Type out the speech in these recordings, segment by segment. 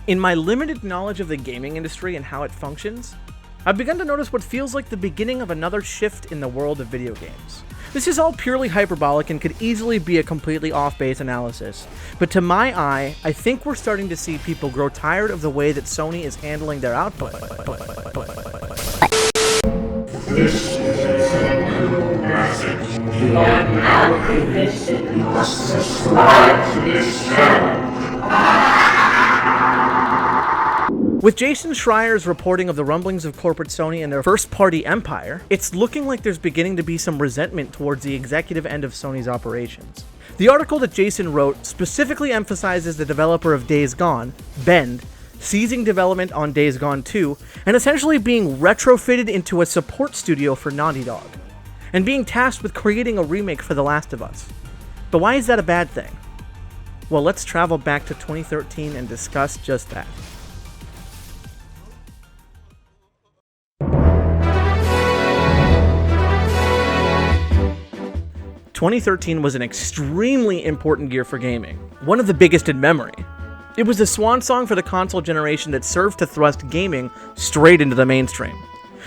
In my limited knowledge of the gaming industry and how it functions, I've begun to notice what feels like the beginning of another shift in the world of video games. This is all purely hyperbolic and could easily be a completely off-base analysis, but to my eye, I think we're starting to see people grow tired of the way that Sony is handling their output. This is a new message. You are now convinced that you must subscribe to this channel. With Jason Schreier's reporting of the rumblings of corporate Sony and their first-party empire, it's looking like there's beginning to be some resentment towards the executive end of Sony's operations. The article that Jason wrote specifically emphasizes the developer of Days Gone, Bend, ceasing development on Days Gone 2, and essentially being retrofitted into a support studio for Naughty Dog, and being tasked with creating a remake for The Last of Us. But why is that a bad thing? Well, let's travel back to 2013 and discuss just that. 2013 was an extremely important year for gaming, one of the biggest in memory. It was the swan song for the console generation that served to thrust gaming straight into the mainstream.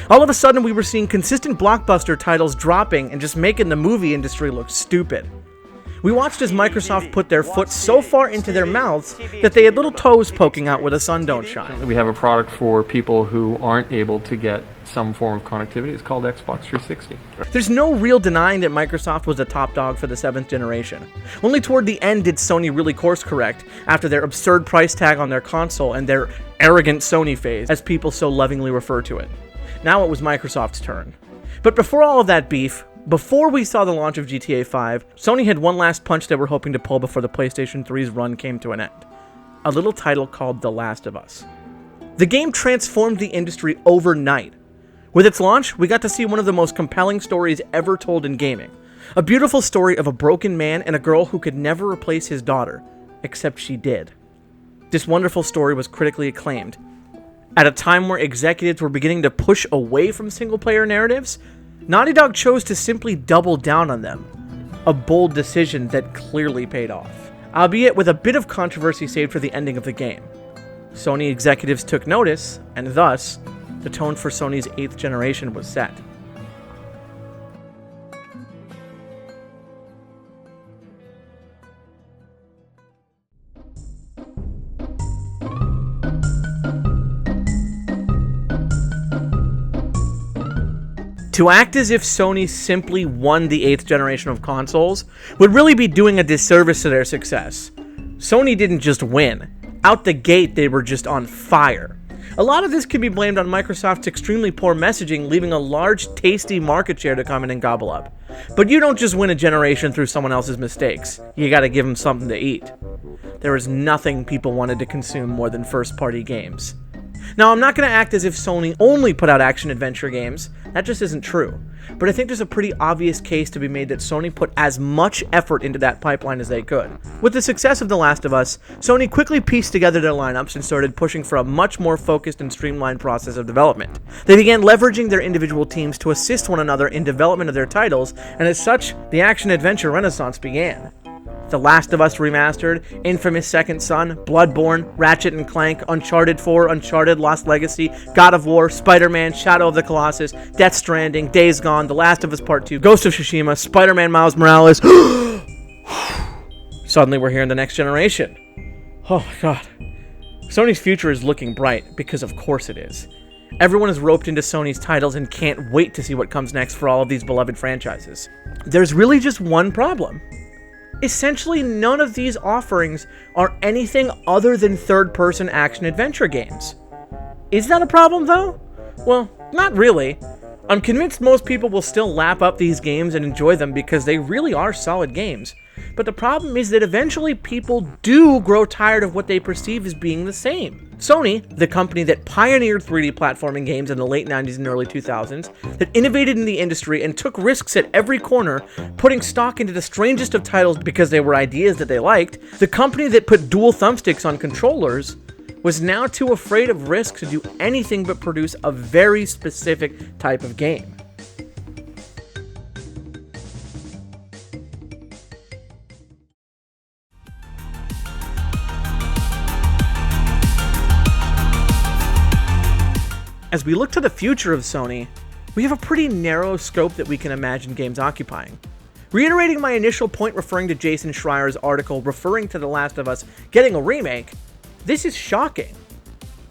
All of a sudden, we were seeing consistent blockbuster titles dropping and just making the movie industry look stupid. We watched as Microsoft put their foot so far into their mouths that they had little toes poking out where the sun don't shine. We have a product for people who aren't able to get some form of connectivity. It's called Xbox 360. There's no real denying that Microsoft was a top dog for the 7th generation. Only toward the end did Sony really course correct after their absurd price tag on their console and their arrogant Sony phase, as people so lovingly refer to it. Now it was Microsoft's turn. But before all of that beef, before we saw the launch of GTA 5, Sony had one last punch they were hoping to pull before the PlayStation 3's run came to an end. A little title called The Last of Us. The game transformed the industry overnight. With its launch, we got to see one of the most compelling stories ever told in gaming. A beautiful story of a broken man and a girl who could never replace his daughter, except she did. This wonderful story was critically acclaimed. At a time where executives were beginning to push away from single-player narratives, Naughty Dog chose to simply double down on them. A bold decision that clearly paid off, albeit with a bit of controversy saved for the ending of the game. Sony executives took notice, and thus, the tone for Sony's 8th generation was set. To act as if Sony simply won the 8th generation of consoles would really be doing a disservice to their success. Sony didn't just win. Out the gate, they were just on fire. A lot of this can be blamed on Microsoft's extremely poor messaging, leaving a large, tasty market share to come in and gobble up. But you don't just win a generation through someone else's mistakes. You gotta give them something to eat. There was nothing people wanted to consume more than first-party games. Now, I'm not going to act as if Sony only put out action-adventure games. That just isn't true. But I think there's a pretty obvious case to be made that Sony put as much effort into that pipeline as they could. With the success of The Last of Us, Sony quickly pieced together their lineups and started pushing for a much more focused and streamlined process of development. They began leveraging their individual teams to assist one another in development of their titles, and as such, the action-adventure renaissance began. The Last of Us Remastered, Infamous Second Son, Bloodborne, Ratchet & Clank, Uncharted 4, Uncharted Lost Legacy, God of War, Spider-Man, Shadow of the Colossus, Death Stranding, Days Gone, The Last of Us Part 2, Ghost of Tsushima, Spider-Man Miles Morales. Suddenly we're here in the next generation. Oh my god. Sony's future is looking bright, because of course it is. Everyone is roped into Sony's titles and can't wait to see what comes next for all of these beloved franchises. There's really just one problem. Essentially, none of these offerings are anything other than third-person action-adventure games. Is that a problem, though? Well, not really. I'm convinced most people will still lap up these games and enjoy them because they really are solid games. But the problem is that eventually people do grow tired of what they perceive as being the same. Sony, the company that pioneered 3D platforming games in the late 90s and early 2000s, that innovated in the industry and took risks at every corner, putting stock into the strangest of titles because they were ideas that they liked, the company that put dual thumbsticks on controllers, was now too afraid of risk to do anything but produce a very specific type of game. As we look to the future of Sony, we have a pretty narrow scope that we can imagine games occupying. Reiterating my initial point referring to Jason Schreier's article referring to The Last of Us getting a remake, this is shocking.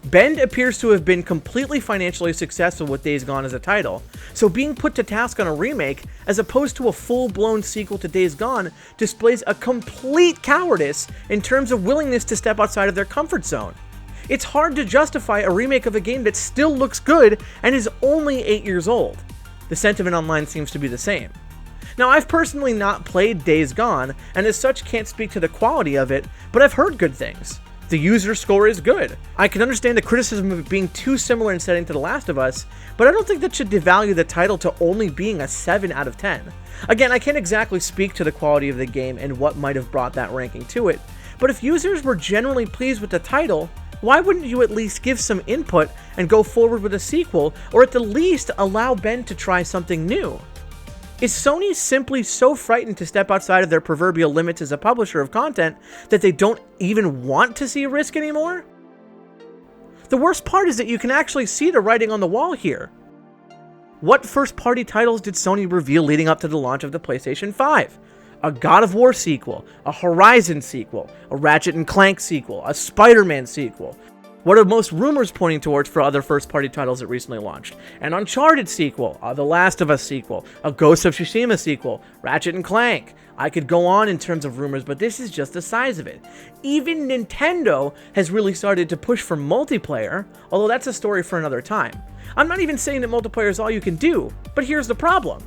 Bend appears to have been completely financially successful with Days Gone as a title, so being put to task on a remake as opposed to a full-blown sequel to Days Gone displays a complete cowardice in terms of willingness to step outside of their comfort zone. It's hard to justify a remake of a game that still looks good and is only 8 years old. The sentiment online seems to be the same. Now, I've personally not played Days Gone, and as such can't speak to the quality of it, but I've heard good things. The user score is good. I can understand the criticism of it being too similar in setting to The Last of Us, but I don't think that should devalue the title to only being a 7 out of 10. Again, I can't exactly speak to the quality of the game and what might have brought that ranking to it, but if users were generally pleased with the title, why wouldn't you at least give some input and go forward with a sequel, or at the least allow Ben to try something new? Is Sony simply so frightened to step outside of their proverbial limits as a publisher of content that they don't even want to see a risk anymore? The worst part is that you can actually see the writing on the wall here. What first-party titles did Sony reveal leading up to the launch of the PlayStation 5? A God of War sequel, a Horizon sequel, a Ratchet & Clank sequel, a Spider-Man sequel. What are most rumors pointing towards for other first-party titles that recently launched? An Uncharted sequel, a The Last of Us sequel, a Ghost of Tsushima sequel, Ratchet & Clank. I could go on in terms of rumors, but this is just the size of it. Even Nintendo has really started to push for multiplayer, although that's a story for another time. I'm not even saying that multiplayer is all you can do, but here's the problem.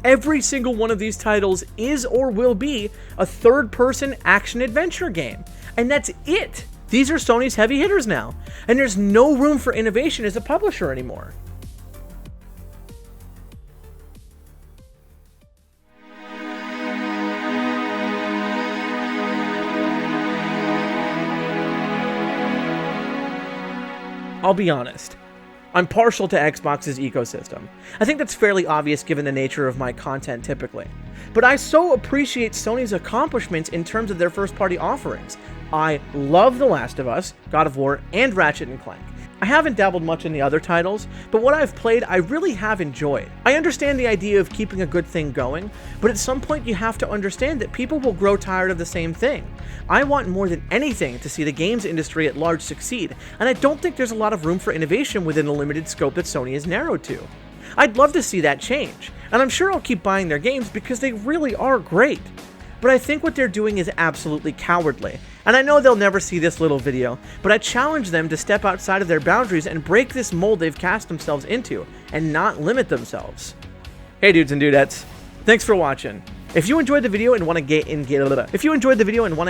Every single one of these titles is or will be a third-person action-adventure game, and that's it. These are Sony's heavy hitters now, and there's no room for innovation as a publisher anymore. I'll be honest, I'm partial to Xbox's ecosystem. I think that's fairly obvious given the nature of my content typically. But I so appreciate Sony's accomplishments in terms of their first-party offerings. I love The Last of Us, God of War, and Ratchet & Clank. I haven't dabbled much in the other titles, but what I've played I really have enjoyed. I understand the idea of keeping a good thing going, but at some point you have to understand that people will grow tired of the same thing. I want more than anything to see the games industry at large succeed, and I don't think there's a lot of room for innovation within the limited scope that Sony is narrowed to. I'd love to see that change, and I'm sure I'll keep buying their games because they really are great. But I think what they're doing is absolutely cowardly. And I know they'll never see this little video, but I challenge them to step outside of their boundaries and break this mold they've cast themselves into, and not limit themselves. Hey dudes and dudettes, thanks for watching. If you enjoyed the video and want to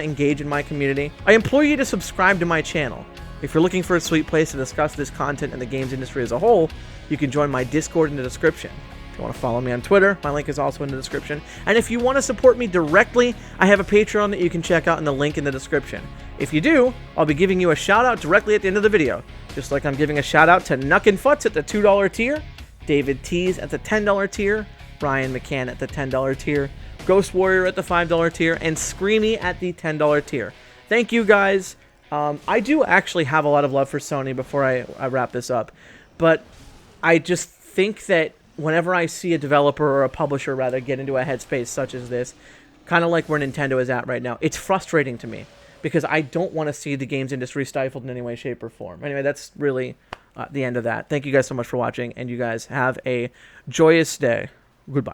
engage in my community, I implore you to subscribe to my channel. If you're looking for a sweet place to discuss this content and the games industry as a whole, you can join my Discord in the description. If you want to follow me on Twitter, my link is also in the description. And if you want to support me directly, I have a Patreon that you can check out in the link in the description. If you do, I'll be giving you a shout out directly at the end of the video. Just like I'm giving a shout out to Nuck and Futz at the $2 tier, David Tees at the $10 tier, Brian McCann at the $10 tier, Ghost Warrior at the $5 tier, and Screamy at the $10 tier. Thank you guys. I do actually have a lot of love for Sony before I wrap this up, but I just think that whenever I see a developer or a publisher rather get into a headspace such as this, kind of like where Nintendo is at right now, it's frustrating to me because I don't want to see the games industry stifled in any way, shape, or form. Anyway, that's really the end of that. Thank you guys so much for watching, and you guys have a joyous day. Goodbye.